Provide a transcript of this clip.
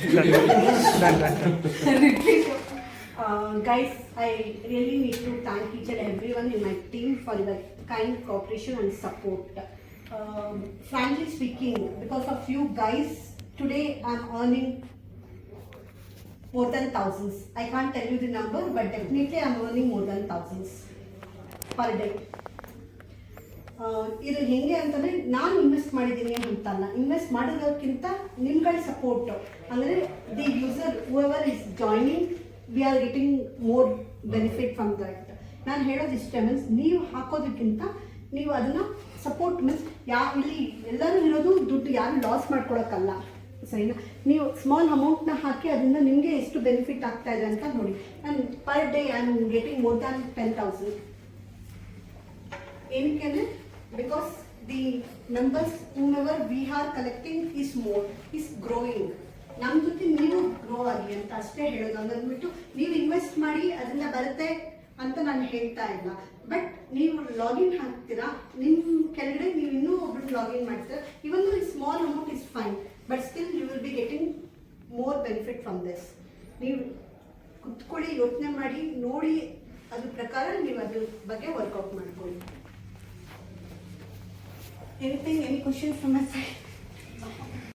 Guys, I really need to thank each and everyone in my team for the kind cooperation and support. Frankly speaking, because of you guys, today I'm earning more than thousands. I can't tell you the number, but definitely I'm earning more than thousands per day. ಇದು ಹೇಗೆ ಅಂತಂದರೆ ನಾನು invest ಮಾಡಿದ್ದೀನಿ ಅಂತಲ್ಲ, invest ಮಾಡೋದಕ್ಕಿಂತ ನಿಮ್ಗಳ support ಅಂದರೆ the user whoever is joining we are getting more benefit from that. ನಾನು ಹೇಳೋದು ಇಷ್ಟೇ, ಮೀನ್ಸ್ ನೀವು ಹಾಕೋದಕ್ಕಿಂತ ನೀವು ಅದನ್ನು ಸಪೋರ್ಟ್ ಮೀನ್ಸ್ ಇಲ್ಲಿ ಎಲ್ಲರೂ ಇರೋದು ದುಡ್ಡು ಯಾರು ಲಾಸ್ ಮಾಡ್ಕೊಳಕ್ಕಲ್ಲ ಸರಿನಾ. ನೀವು ಸ್ಮಾಲ್ ಅಮೌಂಟ್ನ ಹಾಕಿ ಅದರಿಂದ ನಿಮಗೆ ಎಷ್ಟು ಬೆನಿಫಿಟ್ ಆಗ್ತಾ ಇದೆ ಅಂತ ನೋಡಿ. ನಾನು per day I am getting more than 10,000. ಏನಕ್ಕೆ? Because the numbers whomever we are collecting is more, is growing. ನಮ್ಮ ಜೊತೆ ನೀವು ಗ್ರೋ ಆಗಿ ಅಂತ ಅಷ್ಟೇ ಹೇಳೋದು. ಅಂದ್ಬಿಟ್ಟು ನೀವು ಇನ್ವೆಸ್ಟ್ ಮಾಡಿ ಅದರಿಂದ ಬರುತ್ತೆ ಅಂತ ನಾನು ಹೇಳ್ತಾ ಇಲ್ಲ. ಬಟ್ ನೀವು ಲಾಗಿನ್ ಹಾಕ್ತೀರಾ, ನಿಮ್ಮ ಕೆಳಗಡೆ ನೀವು ಇನ್ನೂ ಒಬ್ರು ಲಾಗಿನ್ ಮಾಡ್ತೀರಾ. Even though small amount is fine, but still you will be getting more benefit from this. ನೀವು ಕುತ್ಕೊಳ್ಳಿ, ಯೋಚನೆ ಮಾಡಿ, ನೋಡಿ, ಅದ್ರ ಪ್ರಕಾರ ನೀವು ಅದ್ರ ಬಗ್ಗೆ ವರ್ಕೌಟ್ ಮಾಡ್ಕೊಳ್ಳಿ. Anything, any questions from my side?